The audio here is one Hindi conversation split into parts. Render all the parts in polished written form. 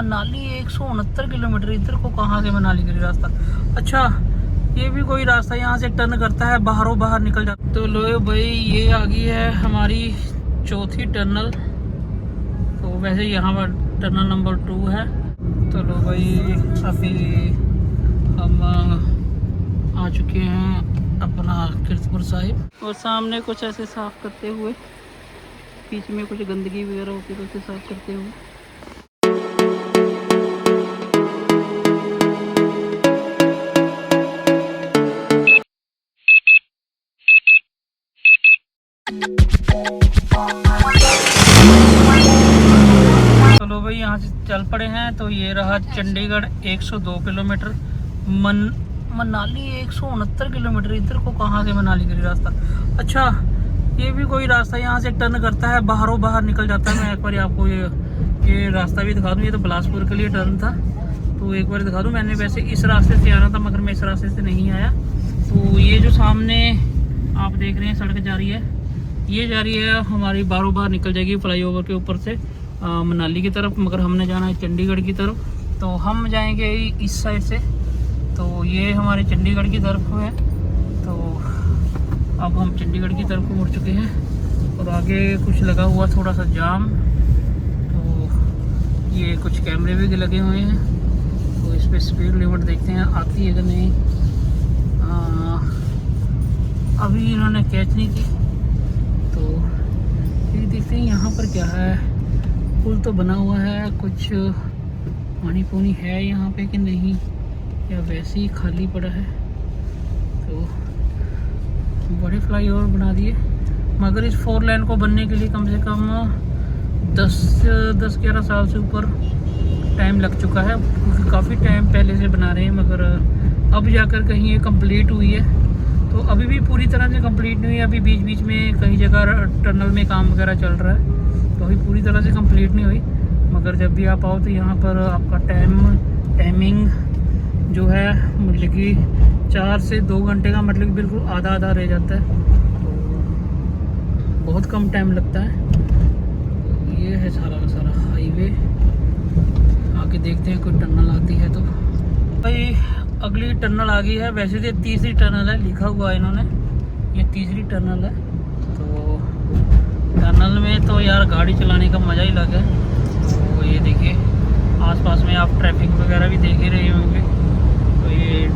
मनाली 169 किलोमीटर। इधर को कहाँ से मनाली के लिए रास्ता? अच्छा, ये भी कोई रास्ता यहाँ से टर्न करता है, बाहरों बाहर निकल जाता। तो लो भाई, ये आ गई है हमारी चौथी टनल। तो वैसे यहाँ पर टनल नंबर 2 है। तो लो भाई, अभी हम आ चुके हैं अपना कीर्तपुर साहिब, और सामने कुछ ऐसे साफ करते हुए, बीच में कुछ गंदगी वगैरह होती है तो उसे साफ करते हुए। चलो भाई, यहाँ से चल पड़े हैं। तो ये रहा चंडीगढ़ 102 किलोमीटर, मनाली 169 किलोमीटर। इधर को कहाँ से मनाली के लिए रास्ता? अच्छा, ये भी कोई रास्ता यहाँ से टर्न करता है, बाहरों बाहर निकल जाता है। मैं एक बार आपको ये रास्ता भी दिखा दूँ। ये तो बिलासपुर के लिए टर्न था, तो एक बार दिखा दूँ। मैंने वैसे इस रास्ते से आना था, मगर मैं इस रास्ते से नहीं आया। तो ये जो सामने आप देख रहे हैं सड़क जा रही है, ये जा रही है हमारी बाहरों बाहर निकल जाएगी फ्लाईओवर के ऊपर से मनाली की तरफ, मगर हमने जाना है चंडीगढ़ की तरफ। तो हम जाएंगे इस साइड से। तो ये हमारे चंडीगढ़ की तरफ है। तो अब हम चंडीगढ़ की तरफ को मुड़ चुके हैं, और आगे कुछ लगा हुआ थोड़ा सा जाम। तो ये कुछ कैमरे भी लगे हुए हैं, तो इस पर स्पीड लिमिट देखते हैं आती है कि नहीं। अभी इन्होंने कैच नहीं की, तो फिर देखते हैं यहाँ पर क्या है। पुल तो बना हुआ है, कुछ पानी पूनी है यहाँ पे कि नहीं, या वैसे ही खाली पड़ा है। तो बड़े फ्लाईओवर बना दिए, मगर इस 4 लेन को बनने के लिए कम से कम 10-11 साल से ऊपर टाइम लग चुका है, क्योंकि काफ़ी टाइम पहले से बना रहे हैं। मगर अब जाकर कहीं ये कंप्लीट हुई है। तो अभी भी पूरी तरह से कंप्लीट नहीं हुई है, अभी बीच बीच में कई जगह टनल में काम वगैरह चल रहा है, तो अभी पूरी तरह से कंप्लीट नहीं हुई। मगर जब भी आप आओ तो यहाँ पर आपका टाइमिंग जो है, मतलब कि 4 से 2 घंटे का, मतलब बिल्कुल आधा आधा रह जाता है। तो बहुत कम टाइम लगता है। तो ये है सारा का सारा हाईवे। आगे देखते हैं कोई टनल आती है तो। भाई अगली टनल आ गई है। वैसे तो तीसरी टनल है, लिखा हुआ है इन्होंने, ये तीसरी टनल है। तो टनल में तो यार गाड़ी चलाने का मज़ा ही अलग है। तो ये देखिए, आसपास में आप ट्रैफिक वगैरह भी देख ही रहे होंगे। तो ये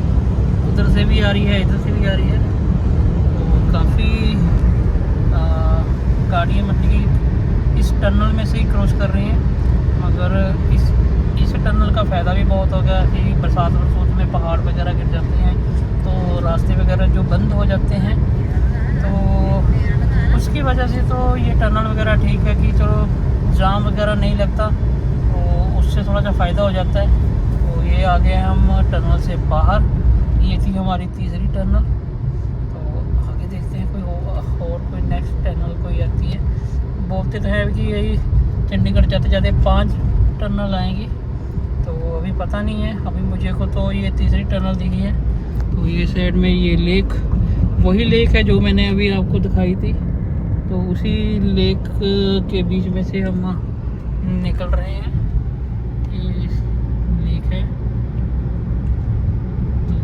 उधर से भी आ रही है, इधर से भी आ रही है। तो काफ़ी गाड़ियाँ मतलब कि इस टनल में से ही क्रॉस कर रही हैं। मगर इस टनल का फ़ायदा भी बहुत हो गया कि बरसात में पहाड़ वगैरह गिर जाते हैं, तो रास्ते वगैरह जो बंद हो जाते हैं, तो उसकी वजह से तो ये टनल वगैरह ठीक है कि चलो जाम वगैरह नहीं लगता, तो उससे थोड़ा सा फ़ायदा हो जाता है। तो ये आ गए हम टनल से बाहर। ये थी हमारी तीसरी टनल। तो आगे देखते हैं और कोई नेक्स्ट टनल कोई आती है। बोलते तो है कि यही चंडीगढ़ जाते जाते 5 टनल आएंगी, तो अभी पता नहीं है। अभी मुझे को तो ये तीसरी टनल दिखी है। तो ये साइड में ये लेक, वही लेक है जो मैंने अभी आपको दिखाई थी। तो उसी लेक के बीच में से हम निकल रहे हैं। ये लेक है। तो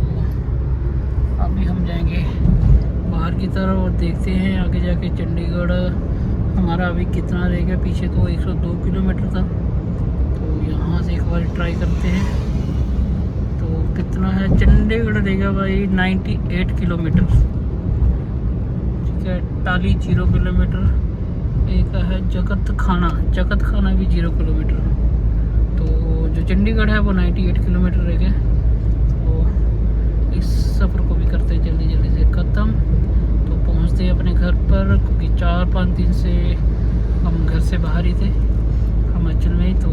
अभी हम जाएंगे बाहर की तरफ और देखते हैं आगे जाके चंडीगढ़ हमारा अभी कितना रहेगा पीछे। तो 102 किलोमीटर था। तो यहाँ से एक बार ट्राई करते हैं तो कितना है। चंडीगढ़ रहेगा भाई 98 किलोमीटर, ठीक है। टाली 0 किलोमीटर। एक है जगत खाना भी 0 किलोमीटर। तो जो चंडीगढ़ है वो 98 किलोमीटर रह गया। तो इस सफ़र को भी करते हैं जल्दी जल्दी से ख़त्म। तो पहुँचते हैं अपने घर पर, क्योंकि 4-5 दिन से हम घर से बाहर ही थे हिमाचल में। तो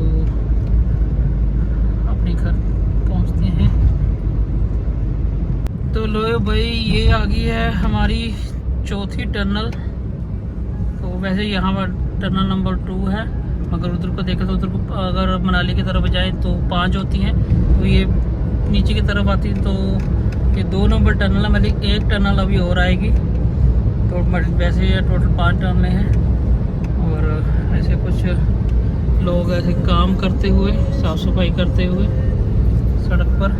अपने घर पहुँचते हैं। तो लो भाई, ये आ गई है हमारी चौथी टनल। तो वैसे यहाँ पर टनल नंबर 2 है, मगर उधर को देखें तो उधर को अगर मनाली की तरफ जाएं तो 5 होती हैं। तो ये नीचे की तरफ आती है। तो ये 2 नंबर टनल है, मतलब एक टनल अभी और आएगी। तो वैसे ये टोटल 5 टनलें हैं। और ऐसे कुछ लोग ऐसे काम करते हुए, साफ सफाई करते हुए सड़क पर।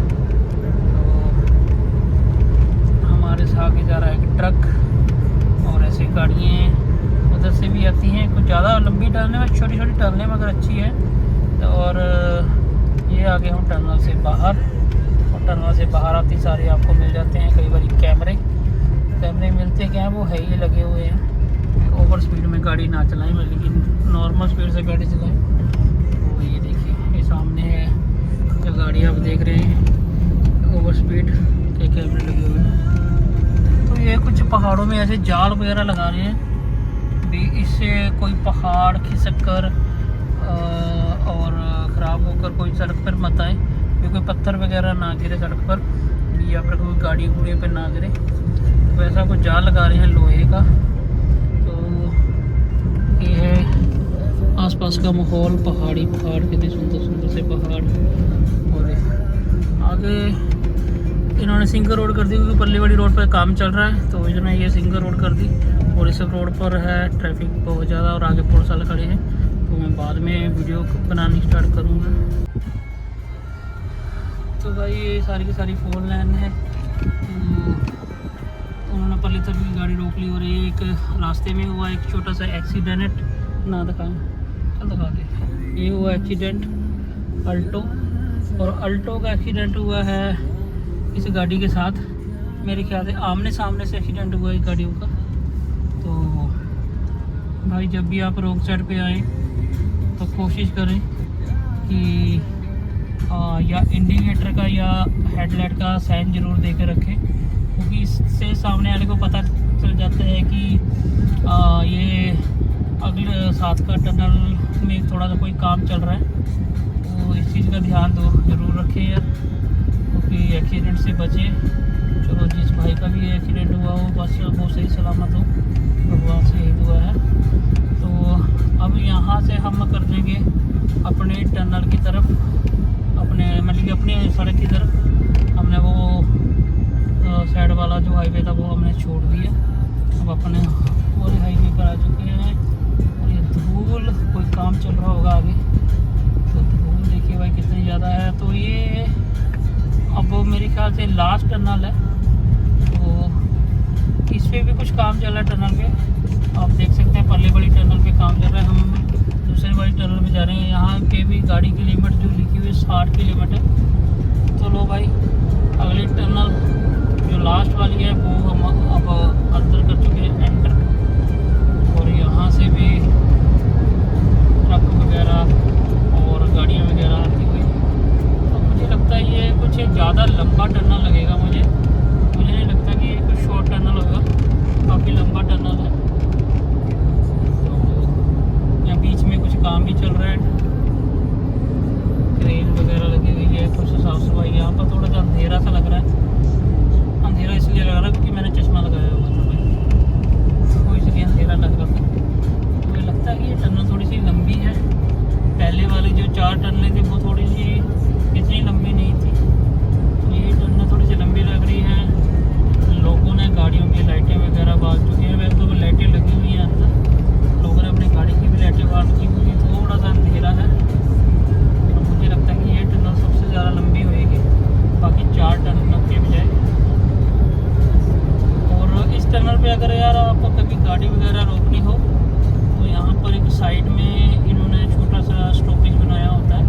तो हमारे से आगे जा रहा है एक ट्रक और ऐसी गाड़ियाँ उधर से भी आती हैं। कुछ ज़्यादा लंबी टर्न है, छोटी छोटी टर्न है मगर अच्छी है। तो और ये आगे हम टनल से बाहर, और टनल से बाहर आती सारे आपको मिल जाते हैं कई बार कैमरे मिलते क्या हैं, वो है ही लगे हुए हैं। ओवर स्पीड में गाड़ी ना चलाएं, बल्कि नॉर्मल स्पीड से गाड़ी चलाएं। तो ये देखिए, ये सामने है जो गाड़ी आप देख रहे हैं, ओवर स्पीड के कैमरे लगे हुए हैं। तो ये कुछ पहाड़ों में ऐसे जाल वगैरह लगा रहे हैं भी, इससे कोई पहाड़ खिसक कर और ख़राब होकर कोई सड़क पर मत आए, क्योंकि पत्थर वगैरह ना गिरे सड़क पर भी, या फिर कोई गाड़ी घोड़े पर ना गिरे। तो ऐसा कुछ जाल लगा रहे हैं लोहे का। ये है आसपास का माहौल, पहाड़ कितने सुंदर सुंदर से पहाड़। और आगे इन्होंने सिंगर रोड कर दी, क्योंकि पल्लीवाड़ी रोड पर काम चल रहा है, तो इन्होंने ये सिंगर रोड कर दी। और इस रोड पर है ट्रैफिक बहुत ज़्यादा, और आगे पुलिस वाले खड़े हैं। तो मैं बाद में वीडियो बनानी स्टार्ट करूँगा। तो भाई ये सारी की सारी 4 लेन है। उन्होंने पल्ली तक की गाड़ी रोक ली। और ये एक रास्ते में हुआ एक छोटा सा एक्सीडेंट, ना दिखाएं, चल दिखा दे। ये हुआ एक्सीडेंट अल्टो, और अल्टो का एक्सीडेंट हुआ है इस गाड़ी के साथ। मेरे ख्याल से आमने सामने से एक्सीडेंट हुआ है गाड़ियों का। तो भाई जब भी आप रोड साइड पे आएँ तो कोशिश करें कि या इंडिकेटर का या हेडलाइट का साइन ज़रूर दे के रखें, क्योंकि इससे सामने वाले को पता चल जाता है कि ये अगले साथ का टनल में थोड़ा सा कोई काम चल रहा है। तो इस चीज़ का ध्यान ज़रूर रखें यार, क्योंकि एक्सीडेंट से बचें। चलो, जिस भाई का भी एक्सीडेंट हुआ हो बस वो सही सलामत हो, भगवान से यही दुआ है। तो अब यहाँ से हम कर देंगे अपने टनल की तरफ, अपने मतलब कि अपने सड़क की तरफ। हमने वो साइड वाला जो हाईवे था वो हमने छोड़ दिया। अब अपने पूरे हाईवे पर आ चुके हैं। और ये धूल, कोई काम चल रहा होगा आगे, तो धूल देखिए भाई कितनी ज़्यादा है। तो ये अब मेरे ख्याल से लास्ट टनल है, तो इस पर भी कुछ काम चल रहा है टनल पे। आप देख सकते हैं पल्लीवाड़ी टनल पे काम चल रहा है। हम दूसरी वाली टनल पे जा रहे हैं। यहाँ पे भी गाड़ी की लिमिट जो लिखी हुई है 60 की लिमिट है। तो लो भाई, अगली टनल जो लास्ट वाली है वो हम अब अंदर कर चुके हैं एंटर। और यहाँ से भी ट्रक वगैरह और गाड़ियाँ वगैरह आती हुई। तो मुझे लगता है ये कुछ ज़्यादा लंबा टनल लगेगा। मुझे नहीं लगता कि ये कुछ शॉर्ट टनल होगा, काफ़ी लंबा टनल है। तो यहाँ बीच में कुछ काम भी चल रहा है, क्रेन वगैरह लगी हुई है, कुछ साफ सफाई। यहाँ पर थोड़ा सा अंधेरा सा लग रहा है। अंधेरा इसलिए लग रहा है क्योंकि मैंने चश्मा लगाया हुआ था भाई, तो इसलिए अंधेरा लग रहा था। मुझे लगता है कि ये टनल थोड़ी सी लंबी है। पहले वाली जो 4 टनलें थी वो थोड़ी सी इतनी लंबी नहीं थी। ये टनल थोड़ी सी लंबी लग रही है। लोगों ने गाड़ियों की लाइटें वगैरह बाल चुकी हैं। वैसे तो लाइटें लगी हुई हैं अंदर, लोगों ने अपनी गाड़ी की भी लाइटें बाल की हुई। थोड़ा सा अंधेरा है, तो मुझे लगता है कि ये टनल सबसे ज़्यादा लंबी होएगी बाकी 4 टनलों के बजाय। और इस टनल पे अगर यार आपको कभी गाड़ी वगैरह रोकनी हो तो यहाँ पर एक साइड में इन्होंने छोटा सा स्टॉपेज बनाया होता है।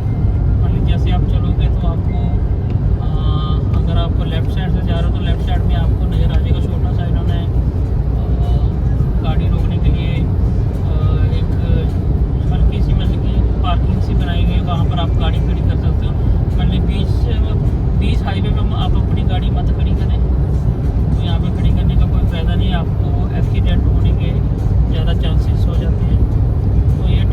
मतलब जैसे आप चलोगे तो आपको अगर आपको लेफ़्ट साइड से जा रहे हो तो लेफ़्ट साइड में आपको नज़र आ जाएगा छोटा सा इन्होंने गाड़ी रोकने के लिए एक हल्की सी मतलब कि पार्किंग सी बनाई हुई है। वहाँ पर आप गाड़ी खड़ी कर सकते हो। मतलब बीच हाईवे पे आप अपनी गाड़ी मत खड़ी करें, तो यहाँ पे खड़ी करने का कोई फ़ायदा नहीं, आपको एक्सीडेंट होने के ज़्यादा चांसेस हो जाते हैं। तो ये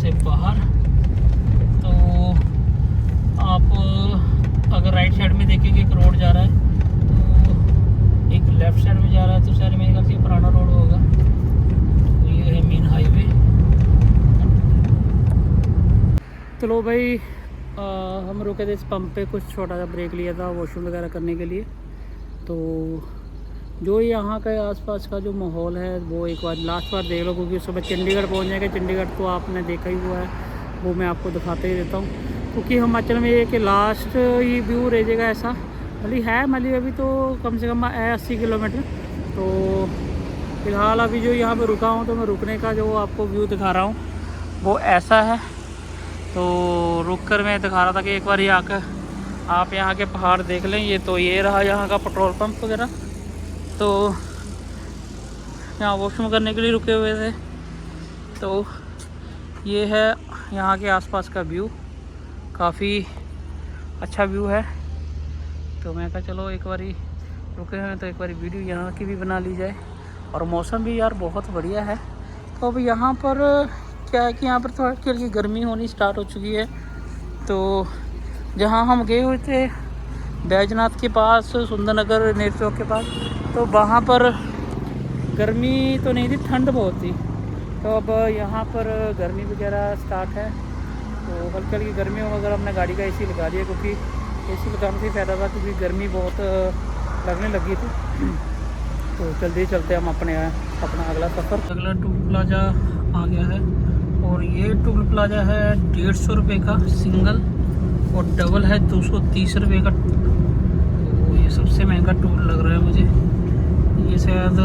से बाहर। तो आप अगर राइट साइड में देखेंगे एक रोड जा रहा है, तो एक लेफ्ट साइड में जा रहा है, तो शायद मेरे ख्याल से पुराना रोड होगा। तो ये है मेन हाईवे। चलो भाई, हम रुके थे इस पंप पे, कुछ छोटा सा ब्रेक लिया था वॉशरूम वगैरह करने के लिए। तो जो यहाँ का आसपास का जो माहौल है वो एक बार लास्ट बार देख लो, क्योंकि सुबह चंडीगढ़ पहुँच जाएगा। चंडीगढ़ तो आपने देखा ही हुआ है, वो मैं आपको दिखाते ही देता हूँ। क्योंकि हिमाचल में ये कि लास्ट ही व्यू रह जाएगा ऐसा। मली है, मली अभी तो कम से कम है 80 किलोमीटर। तो फ़िलहाल अभी जो यहाँ पे रुका हूँ, तो मैं रुकने का जो आपको व्यू दिखा रहा हूँ वो ऐसा है। तो रुक कर मैं दिखा रहा था कि एक बार ही आकर आप यहाँ के पहाड़ देख लें। ये तो ये रहा यहाँ का पेट्रोल पंप वगैरह। तो यहाँ वॉशरूम करने के लिए रुके हुए थे। तो ये है यहाँ के आसपास का व्यू, काफ़ी अच्छा व्यू है। तो मैं कहा चलो एक बारी रुके हैं तो एक बारी वीडियो यहाँ की भी बना ली जाए। और मौसम भी यार बहुत बढ़िया है। तो अब यहाँ पर क्या है कि यहाँ पर थोड़ा हल्की गर्मी होनी स्टार्ट हो चुकी है। तो जहाँ हम गए हुए थे बैजनाथ के पास, सुंदरनगर नेर चौक के पास, तो वहाँ पर गर्मी तो नहीं थी, ठंड बहुत थी। तो अब यहाँ पर गर्मी वगैरह स्टार्ट है। तो हल्की हल्की गर्मी हो, अगर हमने गाड़ी का एसी लगा दिया, क्योंकि एसी लगाने से फ़ायदा था, क्योंकि गर्मी बहुत लगने लगी थी। तो जल्दी चलते हम अपना अगला सफ़र। अगला टोल प्लाजा आ गया है, और ये टोल प्लाजा है 150 रुपये का सिंगल, और डबल है 230 रुपये का। तो ये सबसे महंगा टोल लग रहा है मुझे। ये शायद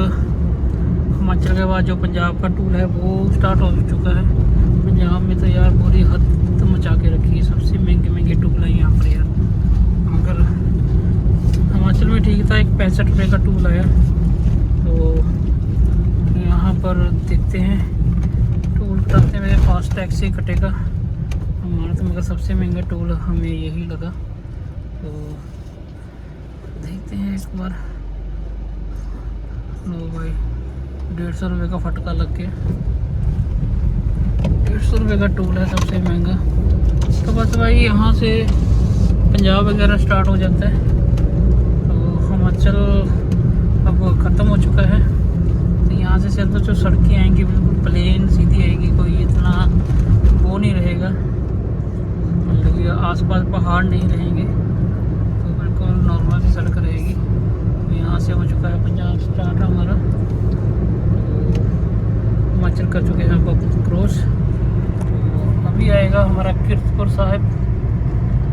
हिमाचल के बाद जो पंजाब का टोल है वो स्टार्ट हो चुका है। पंजाब में तो यार पूरी हद मचा के रखी है, सबसे महंगे टोल है यहाँ पर यार। मगर हिमाचल में ठीक था, एक 65 रुपये का टोल आया। तो यहाँ पर देखते हैं, टोल कटाते हुए फास्ट टैग से कटेगा हमारा। तो मगर सबसे महंगा टोल हमें यही लगा। तो देखते हैं एक बार। लो भाई, 150 रुपये का फटका लग गया। 150 रुपये का टोल है सबसे महंगा। तो बस भाई यहाँ से पंजाब वगैरह स्टार्ट हो जाता है। तो हिमाचल अब ख़त्म हो चुका है। तो यहाँ से सिर्फ जो सड़कें आएंगी बिल्कुल प्लेन सीधी आएगी, कोई इतना वो नहीं रहेगा, मतलब कि आसपास पहाड़ नहीं रहेंगे। तो बिल्कुल नॉर्मल सी सड़क रहेगी। तो यहाँ से हो चुका है पंजाब स्टार्ट हमारा। तो हिमाचल कर चुके हैं अब क्रॉस। तो अभी आएगा हमारा कीरतपुर साहिब।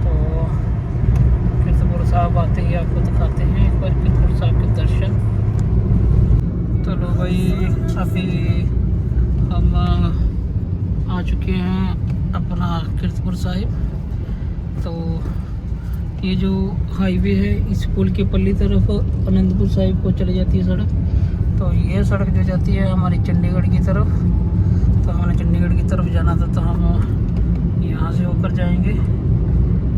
तो कीरतपुर साहिब आते ही आपको दिखाते हैं एक बार कीरतपुर साहिब के दर्शन। तो लो भाई, अभी हम आ चुके हैं अपना कीरतपुर साहिब। तो ये जो हाईवे है इस पुल के पल्ली तरफ आनंदपुर साहिब को चली जाती है सड़क। तो ये सड़क जो जाती है हमारी चंडीगढ़ की तरफ। तो हमने चंडीगढ़ की तरफ जाना था, तो हम यहाँ से होकर जाएंगे।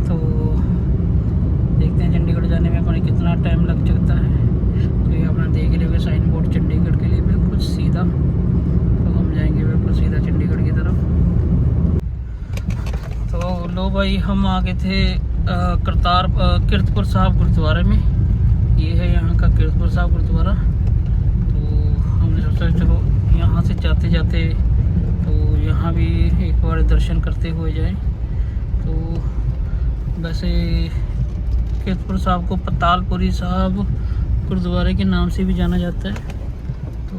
तो देखते हैं चंडीगढ़ जाने में अपने कितना टाइम लग सकता है। तो ये अपना देख रहे हुए साइन बोर्ड चंडीगढ़ के लिए बिल्कुल सीधा। तो हम जाएंगे बिल्कुल सीधा चंडीगढ़ की तरफ। तो लो भाई, हम आ गए थे कीरतपुर साहिब गुरुद्वारे में। ये है यहाँ का कीरतपुर साहिब गुरुद्वारा। तो हमने सोचा चलो यहाँ से जाते जाते तो यहाँ भी एक बार दर्शन करते हुए जाएं। तो वैसे कीरतपुर साहिब को पतालपुरी साहिब गुरुद्वारे के नाम से भी जाना जाता है। तो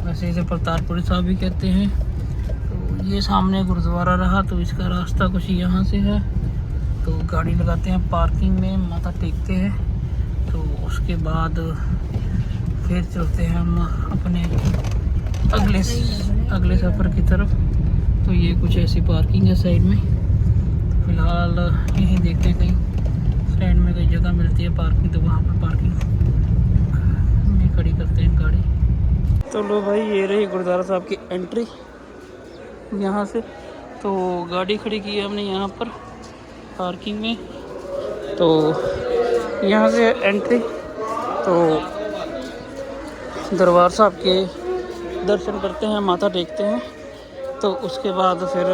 वैसे इसे पतालपुरी साहिब भी कहते हैं। तो ये सामने गुरुद्वारा रहा, तो इसका रास्ता कुछ यहाँ से है। तो गाड़ी लगाते हैं पार्किंग में, माथा टेकते हैं। तो उसके बाद फिर चलते हैं हम अपने अगले सफ़र की तरफ। तो ये कुछ ऐसी पार्किंग है साइड में। तो फिलहाल यहीं देखते हैं, कहीं साइड में कोई जगह मिलती है पार्किंग, तो वहाँ पर पार्किंग में खड़ी करते हैं गाड़ी। तो लो भाई, ये रही गुरुद्वारा साहब की एंट्री यहाँ से। तो गाड़ी खड़ी की है हमने यहाँ पर पार्किंग में। तो यहाँ से एंट्री। तो दरबार साहब के दर्शन करते हैं, माथा टेकते हैं। तो उसके बाद फिर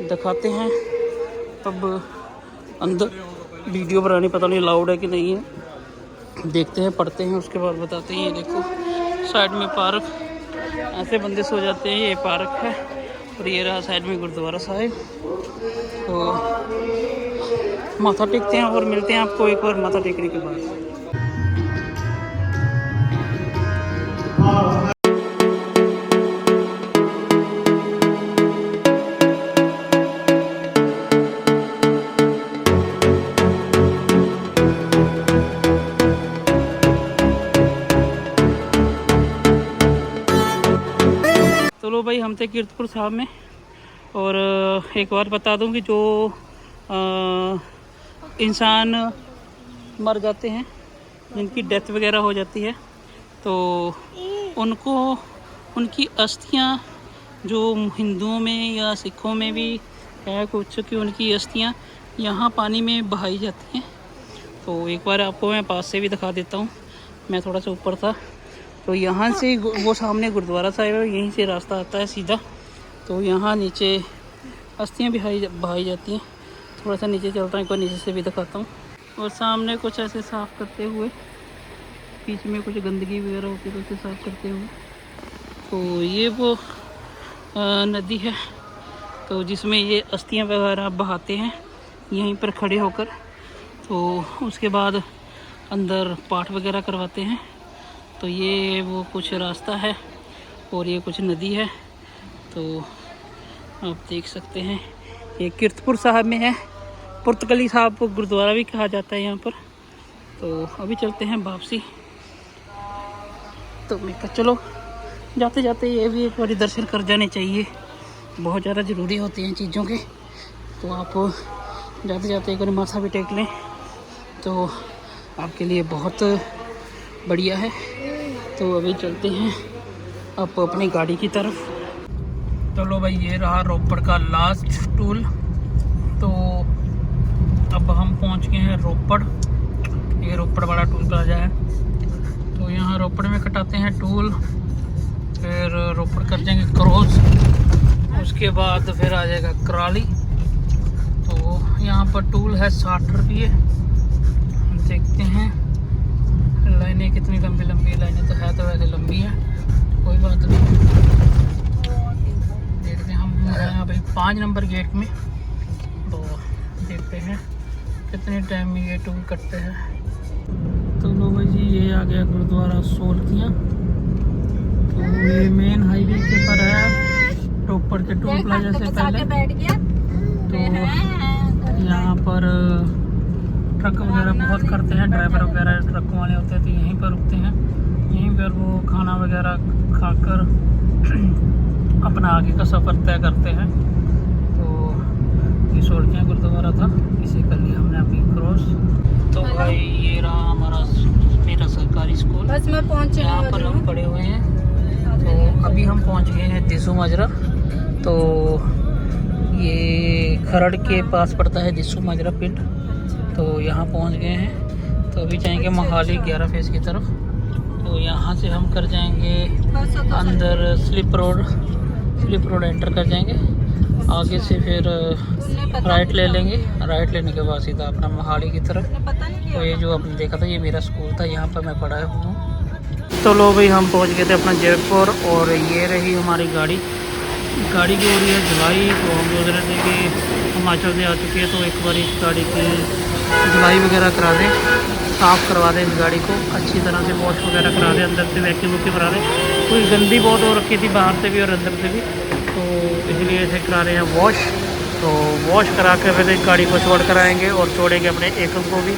दिखाते हैं। अब अंदर वीडियो बनानी पता नहीं अलाउड है कि नहीं है, देखते हैं, पढ़ते हैं, उसके बाद बताते हैं। ये देखो साइड में पार्क, ऐसे बंदे सो जाते हैं, ये पार्क है। और ये रहा साइड में गुरुद्वारा साहिब। तो माथा टेकते हैं और मिलते हैं आपको एक बार माथा टेकने के बाद। चलो भाई, हम थे कीरतपुर साहब में। और एक बार बता दूं कि जो इंसान मर जाते हैं, जिनकी डेथ वगैरह हो जाती है, तो उनको उनकी अस्थियां, जो हिंदुओं में या सिखों में भी है कुछ, कि उनकी अस्थियां यहाँ पानी में बहाई जाती हैं। तो एक बार आपको मैं पास से भी दिखा देता हूँ। मैं थोड़ा सा ऊपर था, तो यहाँ से वो सामने गुरुद्वारा साहिब है, यहीं से रास्ता आता है सीधा। तो यहाँ नीचे अस्थियाँ बहाई जाती हैं। थोड़ा सा नीचे चलता हूँ, एक बार नीचे से भी दिखाता हूँ। और सामने कुछ ऐसे साफ़ करते हुए, बीच में कुछ गंदगी वगैरह होती है तो उसे साफ़ करते हुए। तो ये वो नदी है, तो जिसमें ये अस्थियाँ वगैरह बहाते हैं यहीं पर खड़े होकर। तो उसके बाद अंदर पाठ वगैरह करवाते हैं। तो ये वो कुछ रास्ता है और ये कुछ नदी है। तो आप देख सकते हैं, ये कीरतपुर साहब में है। पुर्तगली साहब को गुरुद्वारा भी कहा जाता है यहाँ पर। तो अभी चलते हैं वापसी। तो मैं कहा चलो जाते जाते ये भी एक बार दर्शन कर जाने चाहिए, बहुत ज़्यादा ज़रूरी होते हैं चीज़ों के। तो आप जाते जाते एक बार माथा भी टेक लें तो आपके लिए बहुत बढ़िया है। तो अभी चलते हैं आप अपनी गाड़ी की तरफ। चलो भाई, ये रहा रोपड़ का लास्ट टूल। तो अब हम पहुंच गए हैं रोपड़। ये रोपड़ वाला टूल प्लाजा है। तो यहाँ रोपड़ में कटाते हैं टूल, फिर रोपड़ कर जाएंगे क्रॉस, उसके बाद फिर आ जाएगा कराली। तो यहाँ पर टूल है 60 रुपये। देखते हैं लाइनें कितनी लंबी लंबी लाइनें, तो है तो वैसे लंबी है, कोई बात नहीं। देखते हैं, हम हैं भाई 5 नंबर गेट में। तो देखते हैं कितने टाइम में ये टूल कटते हैं। तो लो भाई जी, ये आ गया गुरुद्वारा सोलकियाँ। तो ये मेन हाईवे के पर है, रोपड़ के टोल प्लाजा से पहले। तो यहाँ पर ट्रक वगैरह बहुत करते हैं, ड्राइवर वगैरह ट्रक वाले होते हैं, तो यहीं पर रुकते हैं। यहीं पर वो खाना वगैरह खाकर अपना आगे का सफ़र तय करते हैं। तो ये सोलकियाँ गुरुद्वारा था, इसे कर लिया हमने अभी क्रॉस। तो भाई ये रहा हमारा मेरा सरकारी स्कूल, बस मैं पहुँचे, यहाँ पर हम पढ़े हुए हैं। तो अभी हम पहुँच गए हैं दिसू माजरा। तो ये खरड़ के पास पड़ता है दिसू माजरा पिंड। तो यहाँ पहुँच गए हैं। तो अभी जाएंगे मोहाली 11 फेज़ की तरफ। तो यहाँ से हम कर जाएंगे अंदर स्लिप रोड एंटर कर जाएंगे। आगे से फिर राइट ले लेंगे, राइट लेने के बाद सीधा अपना मोहाली की तरफ। तो ये जो आपने देखा था, ये मेरा स्कूल था, यहाँ पर मैं पढ़ा हूँ। तो लो भाई, हम पहुँच गए थे अपना जयपुर। और ये रही हमारी गाड़ी की हो रही है धुलाई। तो हम सोच रहे थे कि हिमाचल से आ चुकी है, तो एक बार इस गाड़ी की धुलाई वगैरह करा दें, साफ़ करवा दें इस गाड़ी को, अच्छी तरह से वॉश वगैरह करा दें, अंदर से वैक्यूम करा दें। कोई गंदी बहुत हो रखी थी बाहर से भी और अंदर से भी, तो इसलिए इसे करा रहे हैं वॉश। तो वॉश करा कर फिर इस गाड़ी को छोड़ कर आएँगे और छोड़ेंगे अपने एकम को भी।